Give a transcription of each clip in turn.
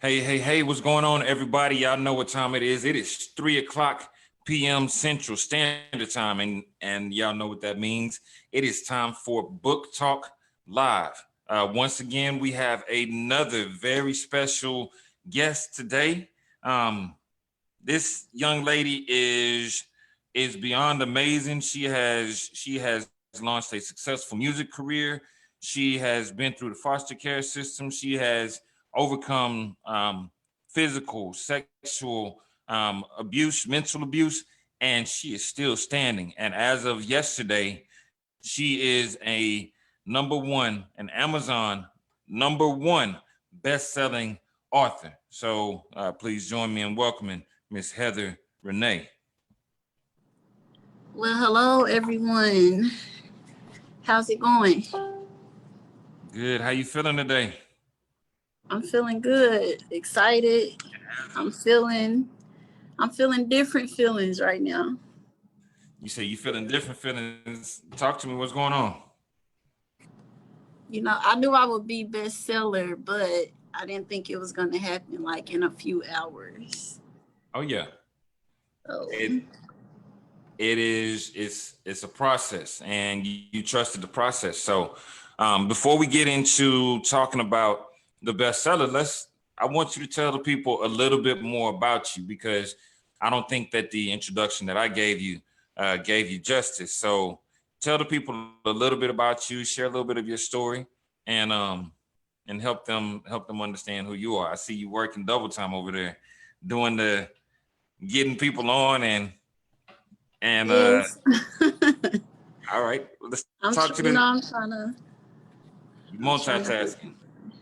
Hey, what's going on, everybody? Y'all know what time it is. It is 3 o'clock p.m. Central Standard Time, and y'all know what that means. It is time for Book Talk Live. Once again, we have another very special guest today. This young lady is beyond amazing. She has launched a successful music career. She has been through the foster care system. She has overcome physical, sexual abuse, mental abuse, and she is still standing. And as of yesterday, she is an Amazon #1 best-selling author. So please join me in welcoming Miss Heather Renee. Well, hello everyone. How's it going? Good. How you feeling today? I'm feeling good, excited. I'm feeling different feelings right now. You say you feeling different feelings. Talk to me. What's going on? I knew I would be bestseller, but I didn't think it was going to happen like in a few hours. Oh yeah. So, It it is it's a process, and you trusted the process. So before we get into talking about the bestseller, I want you to tell the people a little bit more about you, because I don't think that the introduction that I gave you justice. So tell the people a little bit about you, share a little bit of your story, and help them understand who you are. I see you working double time over there, doing the getting people on and yes. all right, let's I'm talk to the I'm trying to multitasking.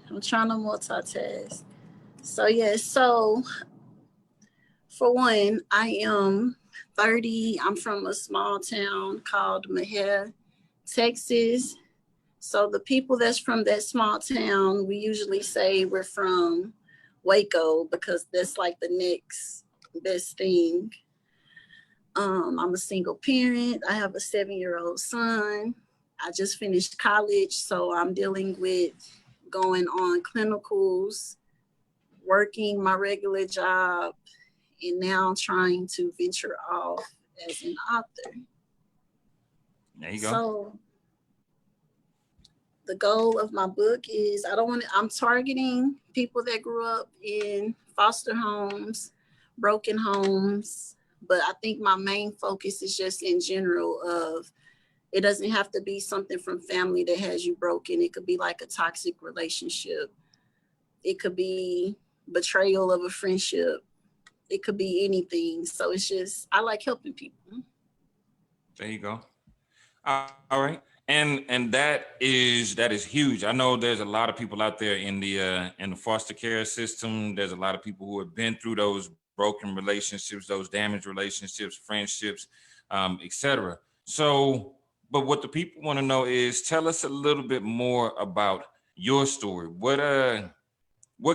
I'm trying to multitask. So, yes. So, for one, I am 30. I'm from a small town called Mahia, Texas. So the people that's from that small town, we usually say we're from Waco because that's like the next best thing. I'm a single parent. I have a 7-year-old son. I just finished college, so I'm dealing with going on clinicals, working my regular job, and now trying to venture off as an author. There you go. So the goal of my book is I'm targeting people that grew up in foster homes, broken homes, but I think my main focus is just in general of it doesn't have to be something from family that has you broken. It could be like a toxic relationship. It could be betrayal of a friendship. It could be anything. So it's just I like helping people. There you go. All right. And that is huge. I know there's a lot of people out there in the foster care system. There's a lot of people who have been through those broken relationships, those damaged relationships, friendships, etc. So, but what the people want to know is, tell us a little bit more about your story. What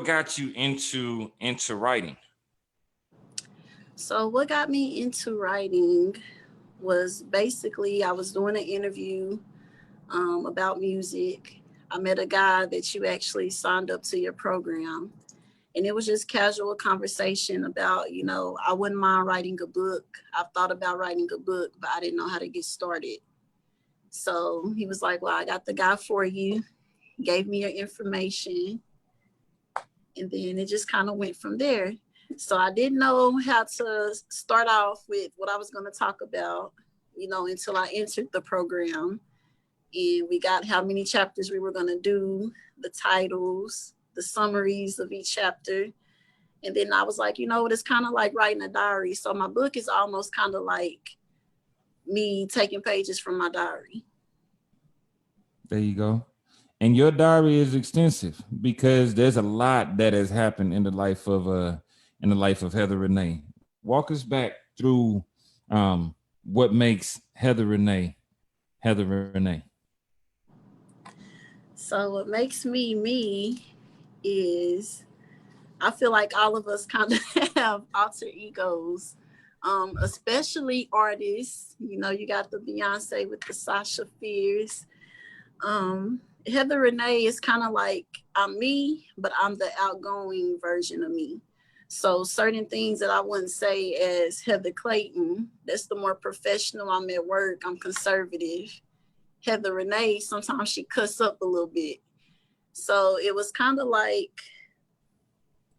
got you into writing? So what got me into writing was basically I was doing an interview about music. I met a guy that you actually signed up to your program. And it was just casual conversation about, I wouldn't mind writing a book. I've thought about writing a book, but I didn't know how to get started. So he was like, well, I got the guy for you. Gave me your information. And then it just kind of went from there. So I didn't know how to start off with what I was going to talk about, until I entered the program. And we got how many chapters we were going to do, the titles, the summaries of each chapter. And then I was like, it's kind of like writing a diary. So my book is almost kind of like me taking pages from my diary. There you go. And your diary is extensive, because there's a lot that has happened in the life of Heather Renee. Walk us back through what makes Heather Renee Heather Renee. So what makes me is I feel like all of us kind of have alter egos, especially artists. You got the Beyonce with the Sasha Fierce. Heather Renee is kind of like I'm me, but I'm the outgoing version of me. So certain things that I wouldn't say as Heather Clayton, that's the more professional. I'm at work, I'm conservative. Heather Renee, sometimes she cuss up a little bit. So it was kind of like,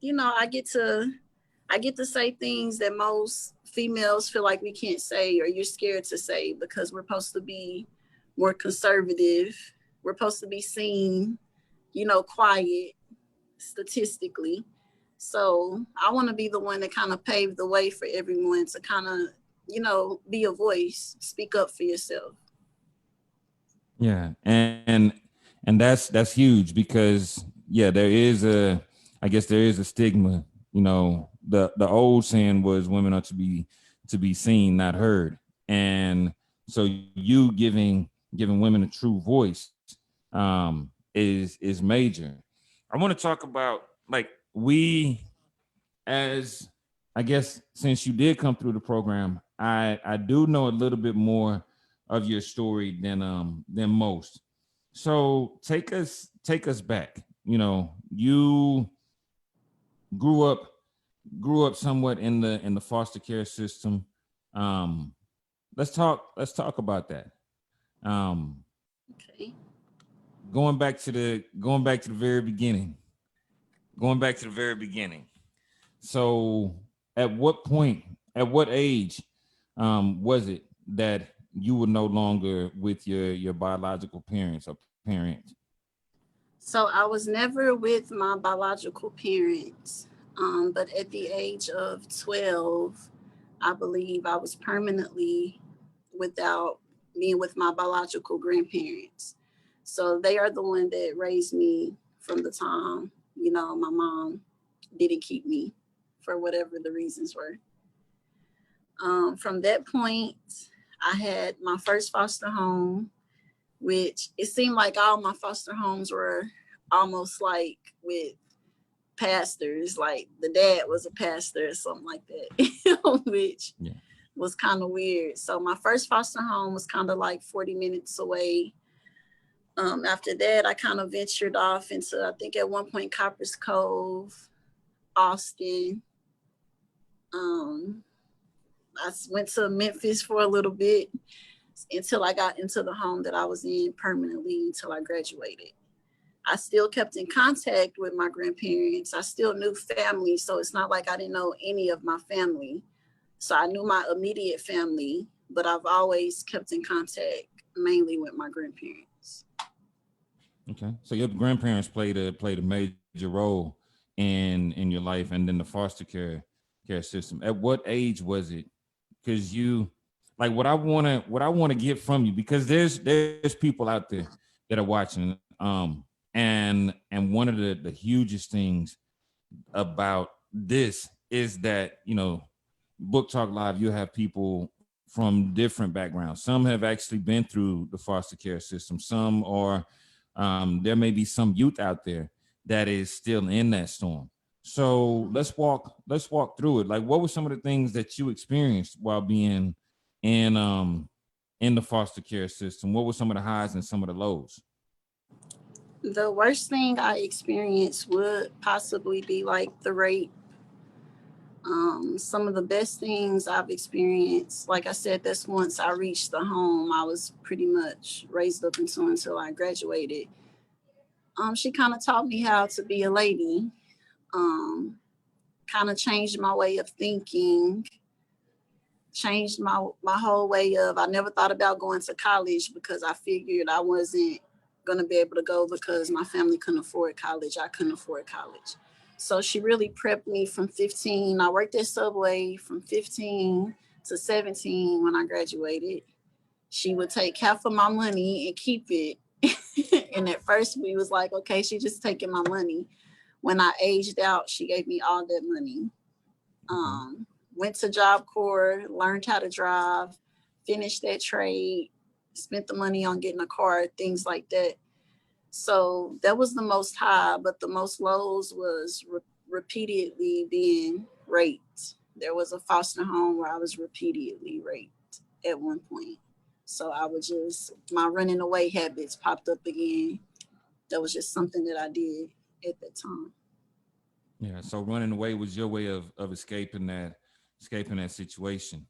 I get to say things that most females feel like we can't say or you're scared to say because we're supposed to be more conservative. We're supposed to be seen, quiet statistically. So I want to be the one that kind of paved the way for everyone to kind of, be a voice, speak up for yourself. Yeah, and that's huge because yeah, I guess there is a stigma. The old saying was women are to be seen, not heard, and so you giving women a true voice is major. I want to talk about like we as I guess since you did come through the program, I do know a little bit more of your story than most. So take us back. You grew up grew up somewhat in the foster care system. Um, let's talk about that. Um, Okay. going back to the very beginning. Going back to the very beginning. So, at what point, at what age, was it that you were no longer with your biological parents or parent? So I was never with my biological parents, but at the age of 12, I believe I was permanently without being with my biological grandparents. So they are the one that raised me from the time, my mom didn't keep me for whatever the reasons were. From that point, I had my first foster home, which it seemed like all my foster homes were almost like with pastors, like the dad was a pastor or something like that, which Yeah. was kind of weird. So my first foster home was kind of like 40 minutes away. After that, I kind of ventured off into, I think at one point, Copper's Cove, Austin. Um, I went to Memphis for a little bit until I got into the home that I was in permanently until I graduated. I still kept in contact with my grandparents. I still knew family, so it's not like I didn't know any of my family. So I knew my immediate family, but I've always kept in contact mainly with my grandparents. Okay. So your grandparents played a major role in your life, and then the foster care system. At what age was it? Because you like what I want to get from you because there's people out there that are watching and one of the hugest things about this is that book talk live you have people from different backgrounds. Some have actually been through the foster care system. Some are there may be some youth out there that is still in that storm. So let's walk through it. Like, what were some of the things that you experienced while being in in the foster care system? What were some of the highs and some of the lows? The worst thing I experienced would possibly be like the rape. Some of the best things I've experienced, like I said, that's once I reached the home I was pretty much raised up into until I graduated. She kind of taught me how to be a lady, um, kind of changed my way of thinking, changed my whole way of. I never thought about going to college because I figured I wasn't going to be able to go because my family couldn't afford college. I couldn't afford college. So she really prepped me from 15. I worked at Subway from 15 to 17 when I graduated. She would take half of my money and keep it. And at first we was like, okay, she just taking my money. When I aged out, she gave me all that money. Okay. Went to Job Corps, learned how to drive, finished that trade, spent the money on getting a car, things like that. So that was the most high, but the most lows was repeatedly being raped. There was a foster home where I was repeatedly raped at one point. So I would just, my running away habits popped up again. That was just something that I did at that time. Yeah. So running away was your way of escaping that situation,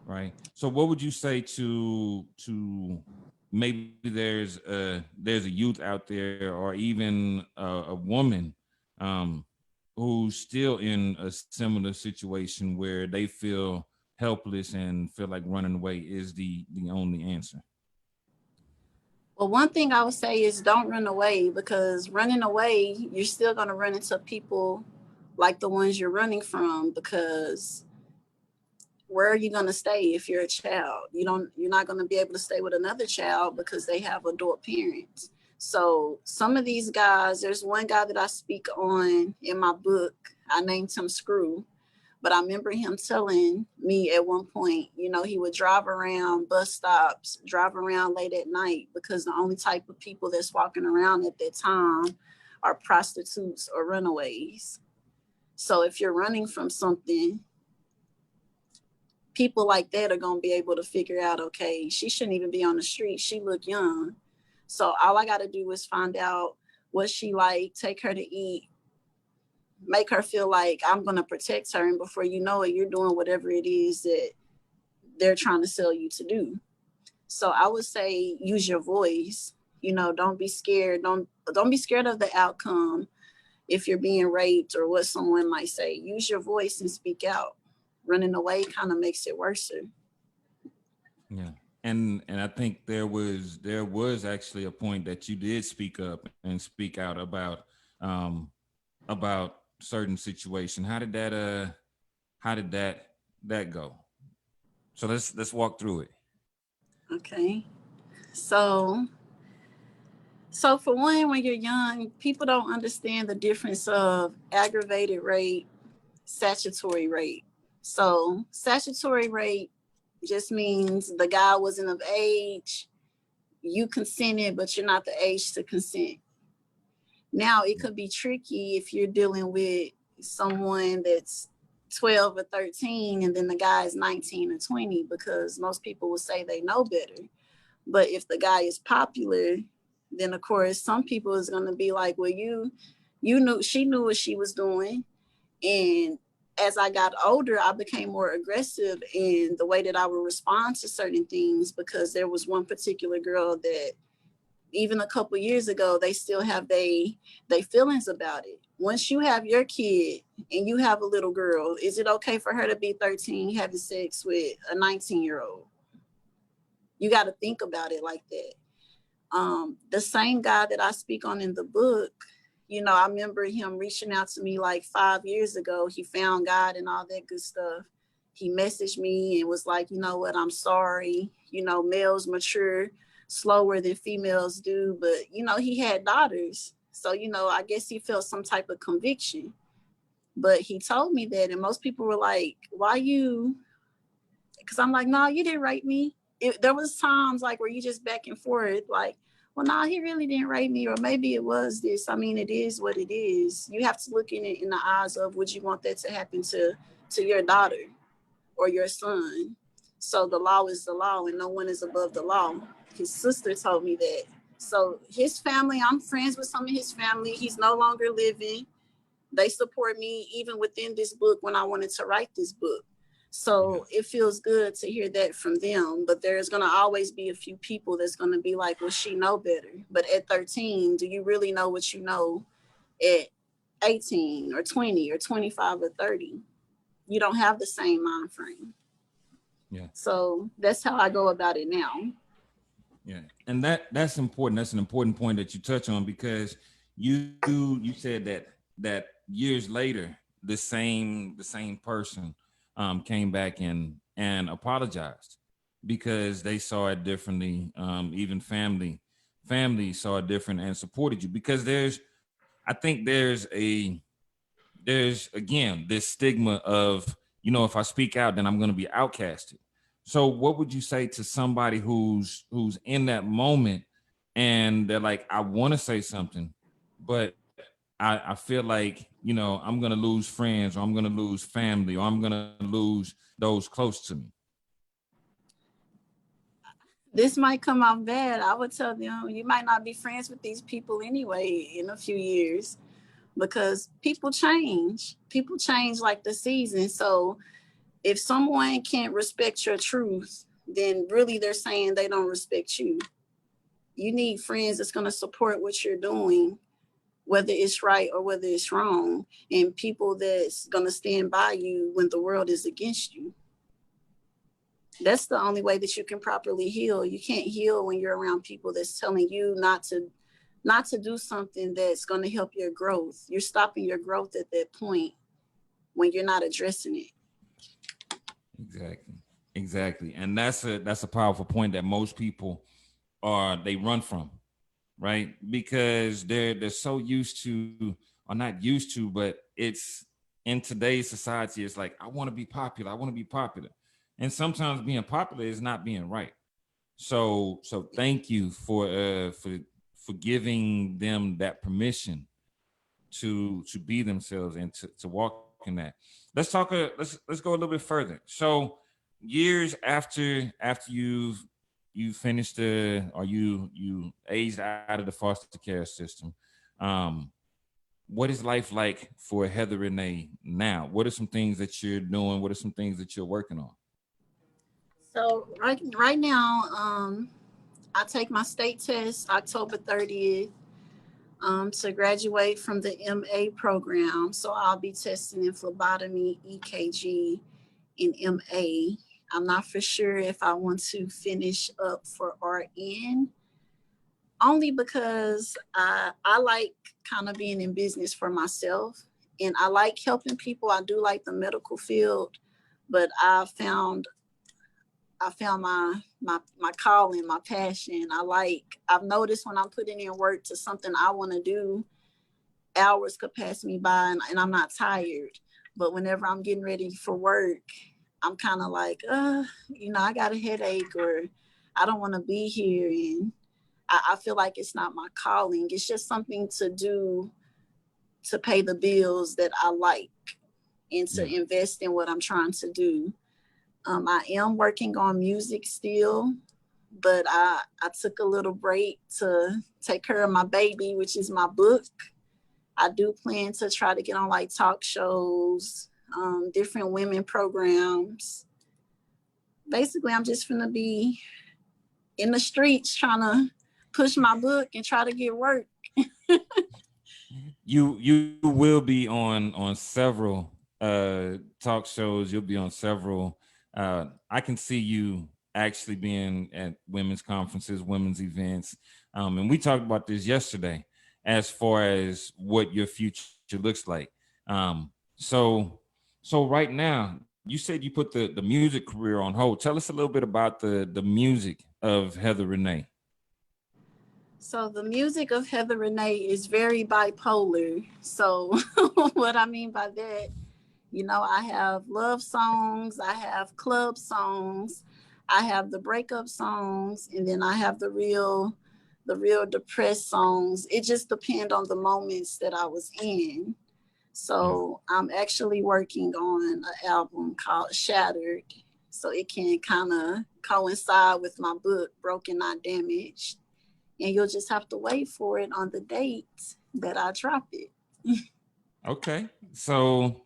right? So what would you say to maybe there's a youth out there, or even a woman who's still in a similar situation where they feel helpless and feel like running away is the only answer? Well, one thing I would say is don't run away, because running away, you're still going to run into people like the ones you're running from, because where are you going to stay if you're a child? You're not going to be able to stay with another child because they have adult parents. So some of these guys, there's one guy that I speak on in my book. I named him Screw. But I remember him telling me at one point, he would drive around bus stops, drive around late at night, because the only type of people that's walking around at that time are prostitutes or runaways. So if you're running from something, people like that are going to be able to figure out, okay, she shouldn't even be on the street. She look young. So all I got to do is find out what she like, take her to eat, make her feel like I'm going to protect her. And before you know it, you're doing whatever it is that they're trying to sell you to do. So I would say use your voice. Don't be scared. Don't be scared of the outcome. If you're being raped or what someone might say, use your voice and speak out. Running away kind of makes it worse. Yeah. And I think there was actually a point that you did speak up and speak out about certain situation. How did that go? So let's walk through it. Okay. So so for one, when you're young, people don't understand the difference of aggravated rape, statutory rape. So statutory rape just means the guy wasn't of age, you consented, but you're not the age to consent. Now it could be tricky if you're dealing with someone that's 12 or 13 and then the guy is 19 or 20, because most people will say they know better. But if the guy is popular, then of course some people is going to be like, well, you knew, she knew what she was doing. And as I got older, I became more aggressive in the way that I would respond to certain things, because there was one particular girl that even a couple years ago, they still have they feelings about it. Once you have your kid and you have a little girl, is it okay for her to be 13 having sex with a 19-year-old? You got to think about it like that. The same guy that I speak on in the book, I remember him reaching out to me like 5 years ago. He found God and all that good stuff. He messaged me and was like, you know what, I'm sorry. Males mature slower than females do, but he had daughters. So, I guess he felt some type of conviction. But he told me that, and most people were like, why you? Because I'm like, no, you didn't rape me. There was times like where you just back and forth, like, well, no, he really didn't rape me, or maybe it was this. I mean, it is what it is. You have to look in it in the eyes of, would you want that to happen to your daughter or your son? So the law is the law, and no one is above the law. His sister told me that. So his family, I'm friends with some of his family. He's no longer living. They support me even within this book when I wanted to write this book. So it feels good to hear that from them. But there's going to always be a few people that's going to be like, well, she know better. But at 13, do you really know what you know at 18 or 20 or 25 or 30? You don't have the same mind frame. Yeah. So that's how I go about it now. Yeah. And that's important. That's an important point that you touch on, because you said that years later the same person came back and apologized because they saw it differently. Even family saw it different and supported you, because I think there's again this stigma of, if I speak out, then I'm going to be outcasted. So what would you say to somebody who's in that moment and they're like, I want to say something, but I feel like, I'm going to lose friends, or I'm going to lose family, or I'm going to lose those close to me? this might come out bad. I would tell them you might not be friends with these people anyway in a few years, because people change. People change like the season. So if someone can't respect your truth, then really they're saying they don't respect you. You need friends that's going to support what you're doing, whether it's right or whether it's wrong, and people that's going to stand by you when the world is against you. That's the only way that you can properly heal. You can't heal when you're around people that's telling you not to do something that's going to help your growth. You're stopping your growth at that point when you're not addressing it. Exactly. And that's a powerful point that most people they run from, right? Because they're so used to, or not used to, but it's in today's society, it's like, I want to be popular. I want to be popular. And sometimes being popular is not being right. So thank you for giving them that permission to be themselves and to walk in that. Let's talk. Let's go a little bit further. So years after you finished or you aged out of the foster care system, what is life like for Heather Renee now? What are some things that you're doing? What are some things that you're working on? So right now, I take my state test October 30th, to graduate from the MA program. So I'll be testing in phlebotomy, EKG, and MA. I'm not for sure if I want to finish up for RN, only because I like kind of being in business for myself, and I like helping people. I do like the medical field, but I found my calling, my passion. I've noticed when I'm putting in work to something I want to do, hours could pass me by and I'm not tired. But whenever I'm getting ready for work, I'm kind of like, I got a headache, or I don't want to be here. And I feel like it's not my calling. It's just something to do to pay the bills that I like and to invest in what I'm trying to do. I am working on music still, but I took a little break to take care of my baby, which is my book. I do plan to try to get on like talk shows, different women programs. Basically, I'm just gonna be in the streets trying to push my book and try to get work. You will be on several talk shows. You'll be on several. I can see you actually being at women's conferences, women's events, and we talked about this yesterday as far as what your future looks like. So right now, you said you put the music career on hold. Tell us a little bit about the music of Heather Renee. So the music of Heather Renee is very bipolar. So what I mean by that, I have love songs, I have club songs, I have the breakup songs, and then I have the real depressed songs. It just depends on the moments that I was in. So I'm actually working on an album called Shattered. So it can kind of coincide with my book, Broken Not Damaged. And you'll just have to wait for it on the date that I drop it. Okay. So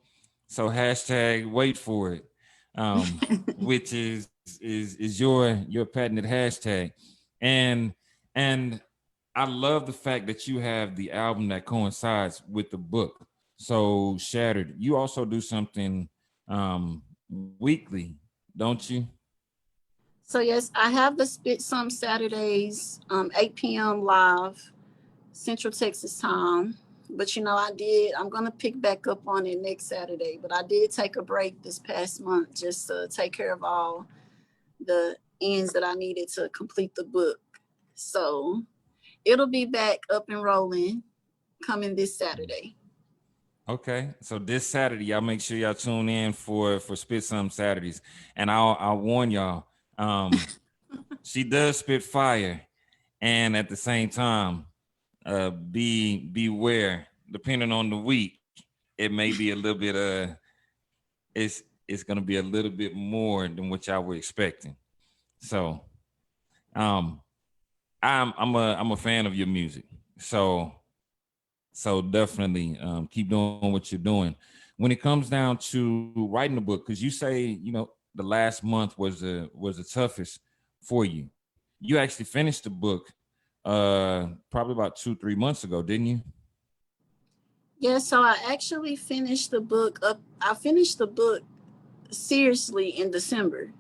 hashtag wait for it, which is your patented hashtag, and and I love the fact that you have the album that coincides with the book. So Shattered, you also do something weekly, don't you? So yes, I have the Spit Some Saturdays, 8 p.m. live, Central Texas time. But I'm gonna pick back up on it next Saturday. But I did take a break this past month just to take care of all the ends that I needed to complete the book. So it'll be back up and rolling coming this Saturday. Okay, so this Saturday, y'all make sure y'all tune in for Spit Some Saturdays, and I'll warn y'all, she does spit fire, and at the same time, beware. Depending on the week, it may be a little bit it's gonna be a little bit more than what y'all were expecting. So Um, I'm a fan of your music, so definitely keep doing what you're doing. When it comes down to writing a book, because you say the last month was the toughest for you. You actually finished the book probably about 2-3 months ago, didn't you? Yeah, so I actually finished the book up. I finished the book seriously in December.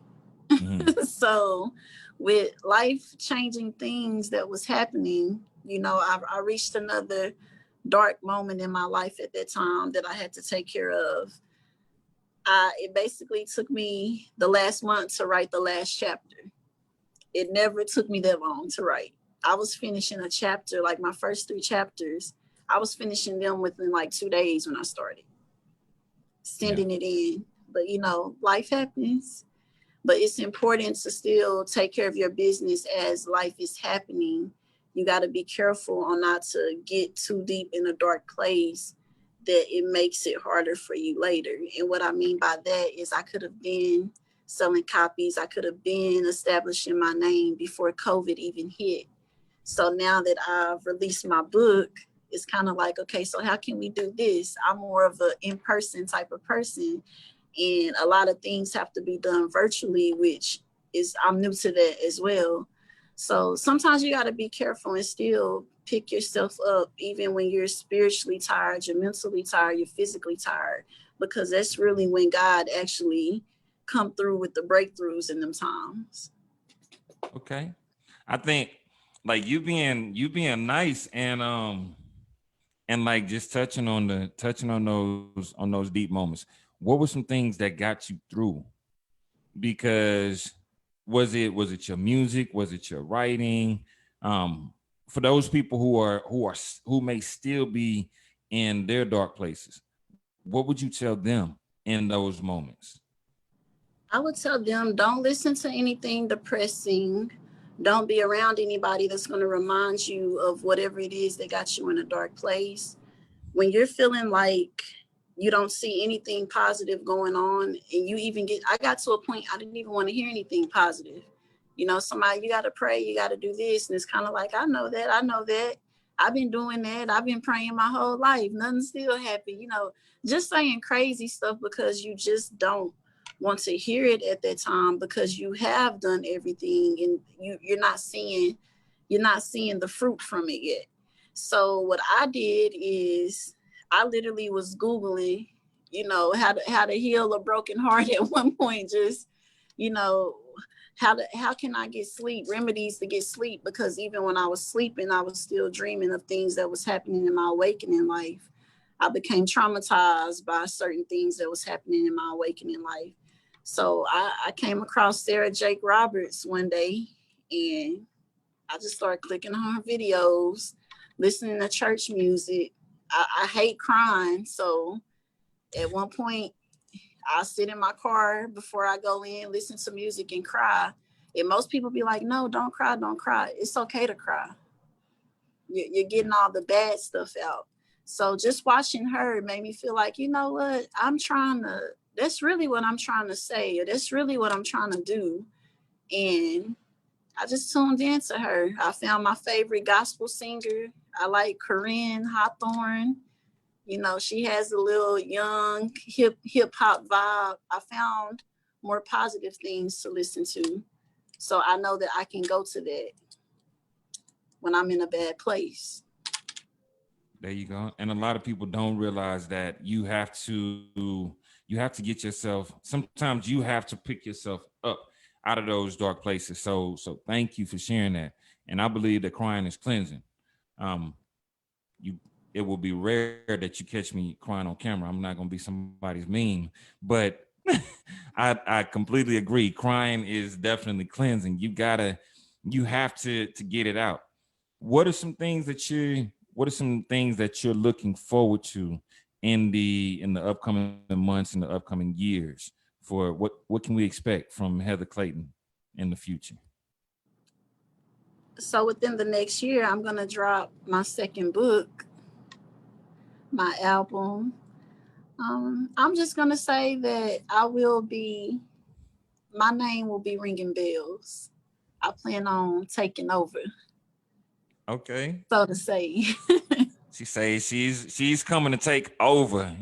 Mm-hmm. So with life changing things that was happening, I reached another dark moment in my life at that time that I had to take care of. It basically took me the last month to write the last chapter. It never took me that long to write. I was finishing a chapter, like my first three chapters, I was finishing them within like 2 days when I started Yeah. sending it in. But life happens. But it's important to still take care of your business as life is happening. You got to be careful on not to get too deep in a dark place that it makes it harder for you later. And what I mean by that is I could have been selling copies, I could have been establishing my name before COVID even hit. So now that I've released my book, it's kind of like, okay, so how can we do this? I'm more of an in-person type of person, and a lot of things have to be done virtually, which is, I'm new to that as well. So sometimes you got to be careful and still pick yourself up even when you're spiritually tired, you're mentally tired, you're physically tired, because that's really when God actually come through with the breakthroughs in them times. Okay. I think like you being nice and like just touching on those deep moments. What were some things that got you through? Because was it your music? Was it your writing? Um, for those people who may still be in their dark places, what would you tell them in those moments? I would tell them, don't listen to anything depressing. Don't be around anybody that's going to remind you of whatever it is that got you in a dark place. When you're feeling like you don't see anything positive going on, and I got to a point I didn't even want to hear anything positive. Somebody, you got to pray, you got to do this. And it's kind of like, I know that. I've been doing that. I've been praying my whole life. Nothing's still happened. Just saying crazy stuff because you just don't want to hear it at that time, because you have done everything and you're not seeing the fruit from it yet. So what I did is I literally was Googling, how to heal a broken heart at one point. Just, you know, how can I get sleep, remedies to get sleep, because even when I was sleeping, I was still dreaming of things that was happening in my awakening life. I became traumatized by certain things that was happening in my awakening life. So I came across Sarah Jake Roberts one day, and I just started clicking on her videos, listening to church music. I hate crying. So at one point, I'll sit in my car before I go in, listen to music and cry. And most people be like, no, don't cry, don't cry. It's okay to cry. You're getting all the bad stuff out. So just watching her made me feel like, you know what, that's really what I'm trying to say, or that's really what I'm trying to do. And I just tuned into her. I found my favorite gospel singer. I like Corinne Hawthorne. She has a little young hip hop vibe. I found more positive things to listen to. So I know that I can go to that when I'm in a bad place. There you go. And a lot of people don't realize that you have to get yourself, sometimes you have to pick yourself up out of those dark places. So thank you for sharing that. And I believe that crying is cleansing. Um you it will be rare that you catch me crying on camera. I'm not gonna be somebody's meme, but I completely agree. Crying is definitely cleansing. You have to get it out. What are some things that you're looking forward to in the upcoming months and the upcoming years? For what can we expect from Heather Clayton in the future? So within the next year, I'm going to drop my second book, my album. I'm just going to say that my name will be ringing bells. I plan on taking over, Okay. so to say. She says she's coming to take over.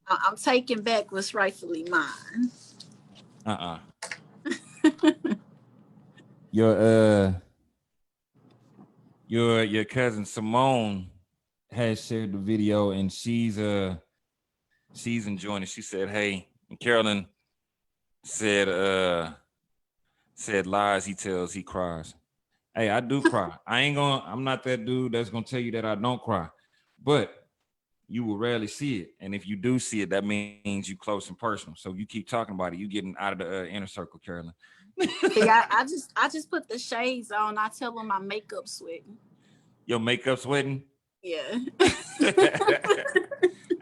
I'm taking back what's rightfully mine. Uh-uh. Your your cousin Simone has shared the video, and she's enjoying it. She said, "Hey," and Carolyn said said lies he tells, he cries. Hey, I do cry. I'm not that dude that's gonna tell you that I don't cry, but you will rarely see it. And if you do see it, that means you close and personal. So you keep talking about it, you getting out of the inner circle, Carolyn. See, I just put the shades on. I tell them my makeup sweating. Your makeup sweating? Yeah.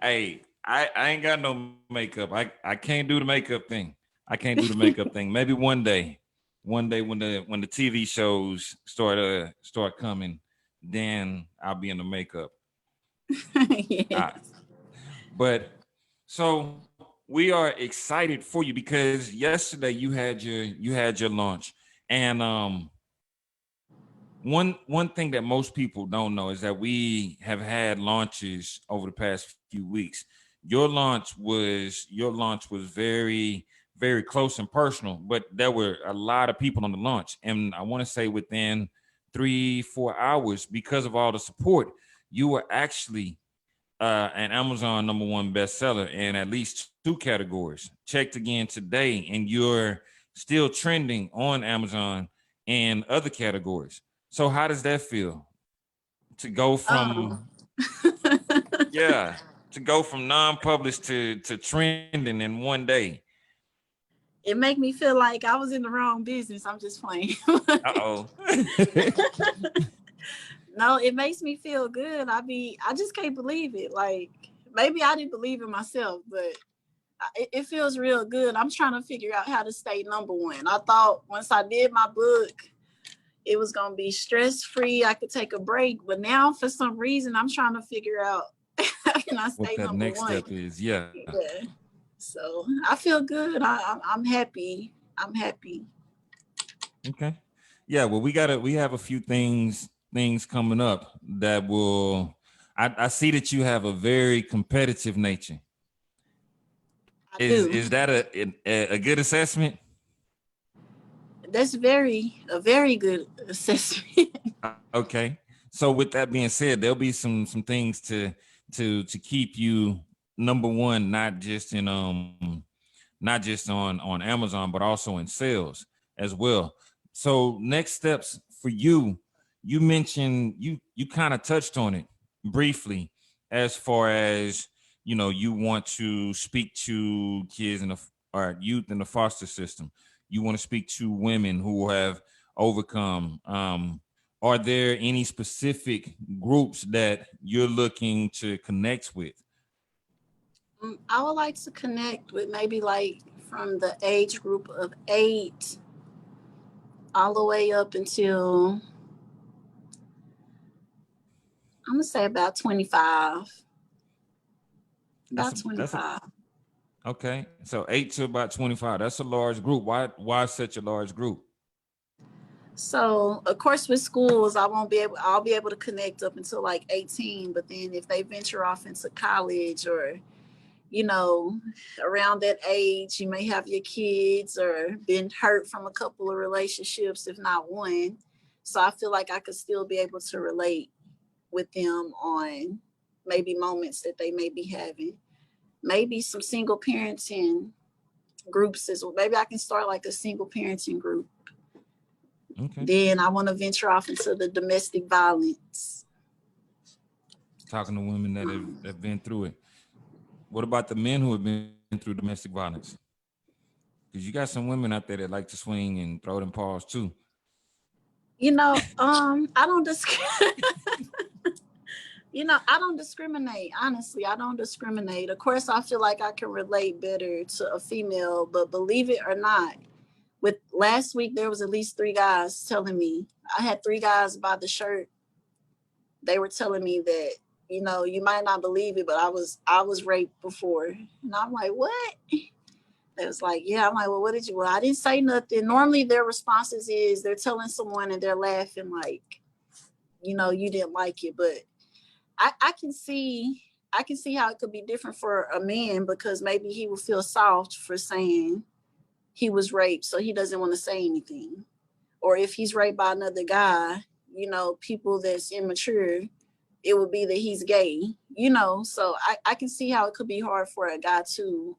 Hey, I ain't got no makeup. I can't do the makeup thing. I can't do the makeup thing. Maybe one day when the TV shows start coming, then I'll be in the makeup. Yeah. But so we are excited for you because yesterday you had your launch, and one thing that most people don't know is that we have had launches over the past few weeks. Your launch was very, very close and personal, but there were a lot of people on the launch, and I want to say within 3-4 hours, because of all the support, you were actually an Amazon #1 bestseller in at least 2 categories. Checked again today, and you're still trending on Amazon in other categories. So how does that feel to go Oh. from yeah to go from non-published to trending in one day? It make me feel like I was in the wrong business. I'm just playing. Uh-oh. No, it makes me feel good. I just can't believe it. Like maybe I didn't believe in myself, but it feels real good. I'm trying to figure out how to stay #1. I thought once I did my book, it was gonna be stress free. I could take a break, but now for some reason I'm trying to figure out how can I What stay that next #1. step is, yeah. Yeah. So I feel good. I'm happy. I'm happy. Okay. Yeah, well, we have a few things coming up that will. I see that you have a very competitive nature. I do. Is that a good assessment? That's a very good assessment. Okay. So with that being said, there'll be some things to keep you #1, not just on Amazon, but also in sales as well. So next steps for you, you mentioned you kind of touched on it briefly as far as you want to speak to kids or youth in the foster system. You want to speak to women who have overcome. Are there any specific groups that you're looking to connect with? I would like to connect with maybe like from the age group of 8 all the way up until I'm gonna say about 25. That's About that's a 25. Okay, so 8 to about 25. That's a large group. Why such a large group? So of course with schools I'll be able to connect up until like 18, but then if they venture off into college or you know, around that age, you may have your kids or been hurt from a couple of relationships, if not one. So I feel like I could still be able to relate with them on maybe moments that they may be having. Maybe some single parenting groups as well. Maybe I can start like a single parenting group. Okay, Then I want to venture off into the domestic violence. talking to women that have been through it. What about the men who have been through domestic violence? Because you got some women out there that like to swing and throw them paws too. I don't I don't discriminate. Honestly, I don't discriminate. Of course, I feel like I can relate better to a female, but believe it or not, with last week there was at least 3 guys telling me. I had 3 guys by the shirt. They were telling me that you might not believe it, but I was raped before, and I'm like, what? They was like, yeah. I'm like, well, what did you? Well, I didn't say nothing. Normally their responses is they're telling someone and they're laughing like, you didn't like it. But I can see how it could be different for a man, because maybe he will feel soft for saying he was raped, so he doesn't want to say anything. Or if he's raped by another guy, people that's immature, it would be that he's gay, So I can see how it could be hard for a guy to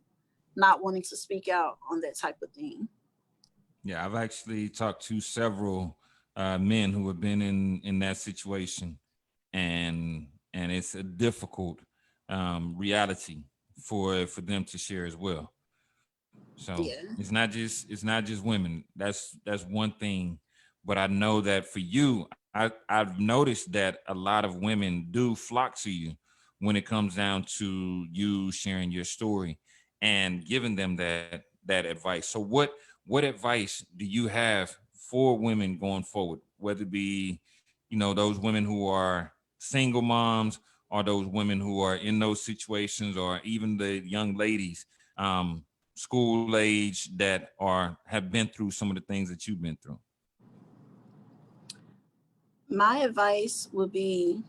not wanting to speak out on that type of thing. Yeah, I've actually talked to several men who have been in that situation, and it's a difficult reality for them to share as well. So Yeah. it's not just women. That's one thing, but I know that for you, I've noticed that a lot of women do flock to you when it comes down to you sharing your story and giving them that advice. So what advice do you have for women going forward, whether it be those women who are single moms, or those women who are in those situations, or even the young ladies, school age, that have been through some of the things that you've been through? My advice would be,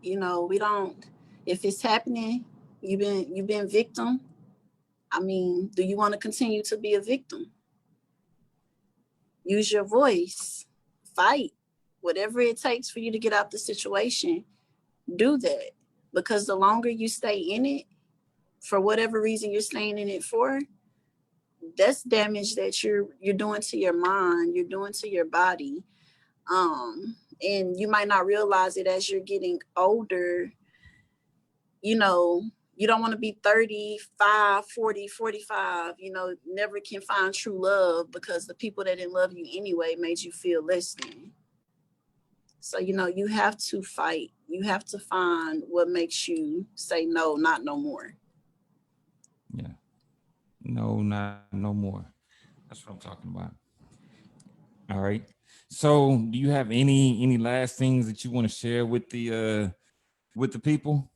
we don't, if it's happening, you've been victim. I mean, do you want to continue to be a victim? Use your voice, fight, whatever it takes for you to get out the situation. Do that, because the longer you stay in it, for whatever reason you're staying in it for, that's damage that you're doing to your mind, you're doing to your body. And you might not realize it as you're getting older. you know you don't want to be 35, 40, 45, never can find true love because the people that didn't love you anyway made you feel less than. So you have to fight, you have to find what makes you say no, not no more. Yeah. No, not no more. That's what I'm talking about. All right. So do you have any last things that you want to share with the people?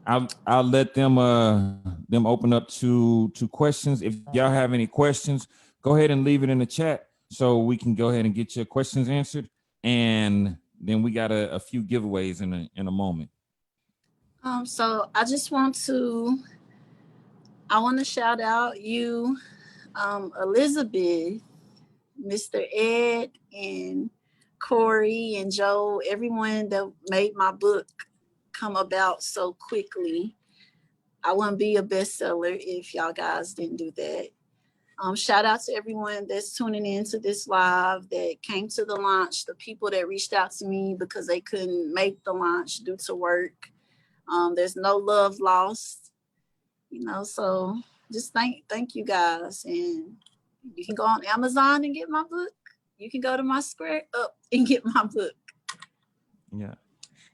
I'll let them open up to questions. If y'all have any questions, go ahead and leave it in the chat so we can go ahead and get your questions answered. And then we got a few giveaways in a moment. So I want to shout out you, Elizabeth, Mr. Ed, and Corey and Joe, everyone that made my book come about so quickly. I wouldn't be a bestseller if y'all guys didn't do that. Shout out to everyone that's tuning in to this live, that came to the launch, the people that reached out to me because they couldn't make the launch due to work. There's no love lost, so just thank you guys. And you can go on Amazon and get my book. You can go to my Square Up and get my book. Yeah.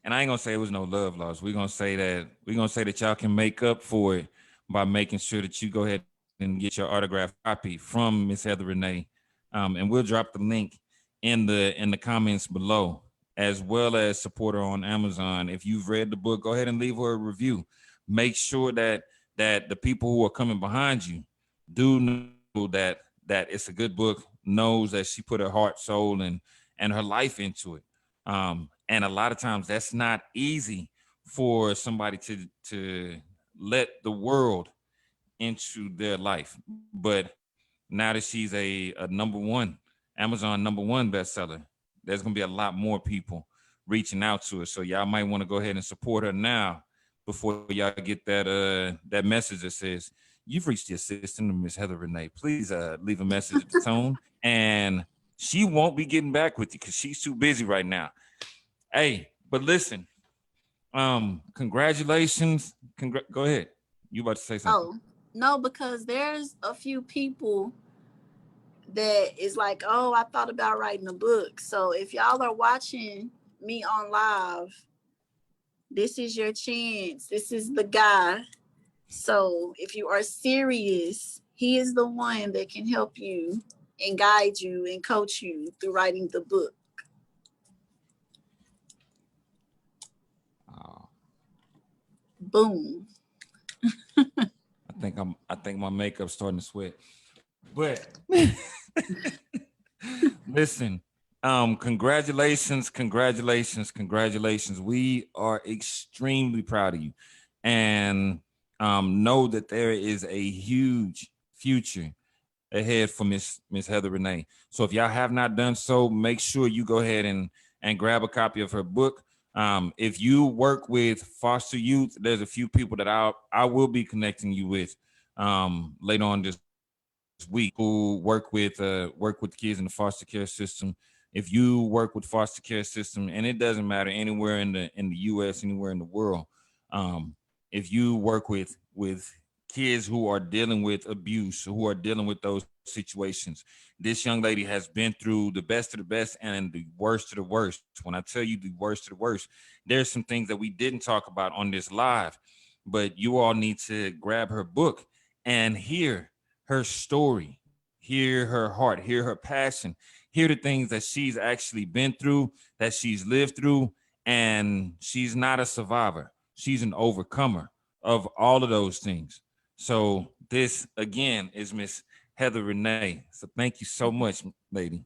And I ain't gonna say it was no love loss. We're gonna say that y'all can make up for it by making sure that you go ahead and get your autographed copy from Miss Heather Renee. And we'll drop the link in the comments below, as well as support her on Amazon. If you've read the book, go ahead and leave her a review. Make sure that the people who are coming behind you do know that it's a good book, knows that she put her heart, soul, and her life into it. And a lot of times that's not easy for somebody to let the world into their life. But now that she's a number one, Amazon number one bestseller, there's gonna be a lot more people reaching out to her. So y'all might want to go ahead and support her now before y'all get that message that says, "You've reached the assistant of Miss Heather Renee. Please leave a message at the tone." And she won't be getting back with you because she's too busy right now. Hey, but listen, congratulations. Go ahead. You about to say something? Oh, no, because there's a few people that is like, oh, I thought about writing a book. So if y'all are watching me on live, this is your chance. This is the guy. So if you are serious, he is the one that can help you and guide you and coach you through writing the book. Oh, Boom. I think think my makeup's starting to sweat. But listen, congratulations. We are extremely proud of you, and know that there is a huge future ahead for Miss Heather Renee. So if y'all have not done so, make sure you go ahead and grab a copy of her book. If you work with foster youth, there's a few people that I will be connecting you with later on this week who work with kids in the foster care system. If you work with foster care system, and it doesn't matter anywhere in the US, anywhere in the world, if you work with kids who are dealing with abuse, who are dealing with those situations, this young lady has been through the best of the best and the worst of the worst. When I tell you the worst of the worst, there's some things that we didn't talk about on this live, but you all need to grab her book and hear her story, hear her heart, hear her passion, hear the things that she's actually been through, that she's lived through. And she's not a survivor, she's an overcomer of all of those things. So this again is Miss Heather Renee. So thank you so much, lady.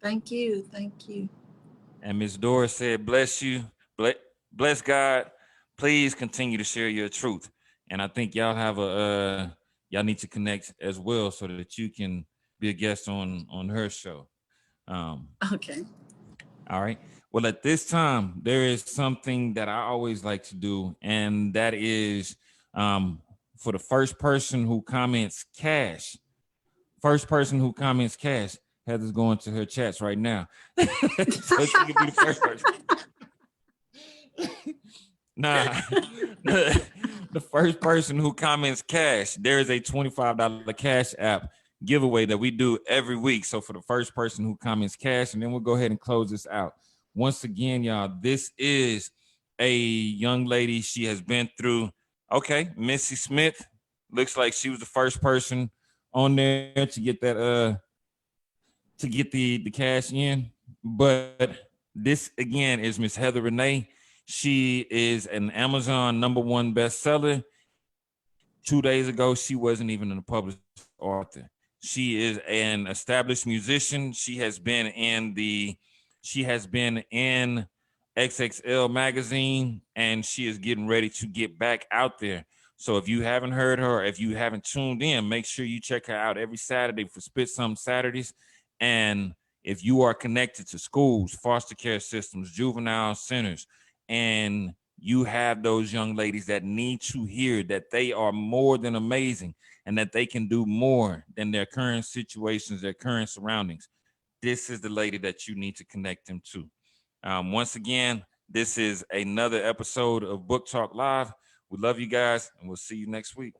Thank you. Thank you. And Miss Dora said, bless you, bless God. Please continue to share your truth. And I think y'all have y'all need to connect as well so that you can be a guest on her show. Okay. All right. Well, at this time, there is something that I always like to do, and that is for the first person who comments cash. Heather's going to her chats right now. So she can be the first person. Nah, the first person who comments cash, there is a $25 cash app giveaway that we do every week. So for the first person who comments cash, and then we'll go ahead and close this out. Once again, y'all, this is a young lady. She has been through, okay, Missy Smith. Looks like she was the first person on there to get that to get the cash in. But this again is Miss Heather Renee. She is an Amazon #1 bestseller. 2 days ago, she wasn't even a published author. She is an established musician. She has been in XXL magazine, and she is getting ready to get back out there. So if you haven't heard her, if you haven't tuned in, make sure you check her out every Saturday for Spit Some Saturdays. And if you are connected to schools, foster care systems, juvenile centers, and you have those young ladies that need to hear that they are more than amazing and that they can do more than their current situations, their current surroundings, this is the lady that you need to connect them to. Once again, this is another episode of Book Talk Live. We love you guys, and we'll see you next week.